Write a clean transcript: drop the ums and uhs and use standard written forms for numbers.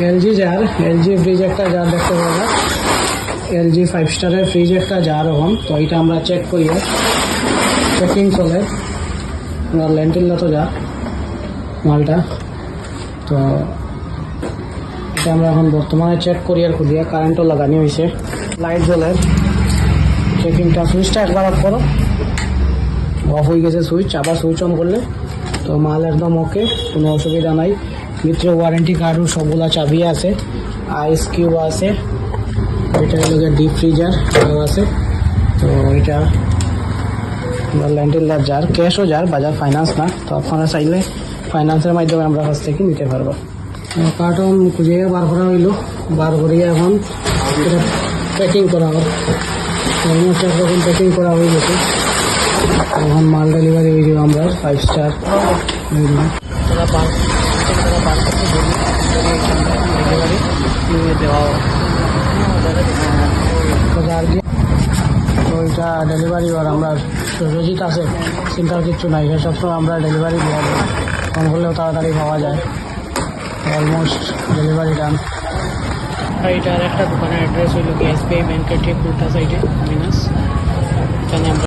LG jar, LG fridge একটা jar দেখতে পাবো, এলজি 5 স্টারের ফ্রিজ একটা জার এখন। তো এটা আমরা চেক করি, চেকিং চলে, লেন্টিল তো যা মালটা। তো এটা আমরা এখন বর্তমানে চেক করি আর খুলিয়া, কারেন্টও লাগানি হয়েছে, লাইট জ্বলে, চেকিংটা। সুইচটা একবার অফ করো, অফ হয়ে গেছে সুইচ, আবার সুইচ অন করলে তো মাল একদম ওকে, কোনো অসুবিধা নাই। ভিতরে ওয়ারেন্টি কার্ডও সবগুলা চাবি আছে, আইস কিউব আছে, এটা হলো ডিপ ফ্রিজার আছে। তো এটা ল্যান্টিলার জার, ক্যাশও জার, বাজার ফাইন্যান্স না। তো আপনারা চাইলে ফাইন্যান্সের মাধ্যমে আমরা কাছ থেকে নিতে পারবো। কার্টন খুঁজে বার করা হইলো, বার করিয়ে এখন এটা প্যাকিং করা হবে। অলমোস্ট একরকম প্যাকিং করা হয়ে গেছে, এখন মাল ডেলিভারি হয়ে যাবে আমরা 5 স্টার ডেলিভারি দেওয়া হবে। তো এটা ডেলিভারি আর আমরা রজিত আছে, চিন্তার কিচ্ছু নাই, সবসময় আমরা ডেলিভারি দেওয়া যায়, ফোন করলেও তাড়াতাড়ি পাওয়া যায়। অলমোস্ট ডেলিভারি ডান। এটার একটা দোকানের অ্যাড্রেস হইল কি SBI ব্যাংকের ঠিক উল্টা সাইডে মাইনাস, এখানে আমরা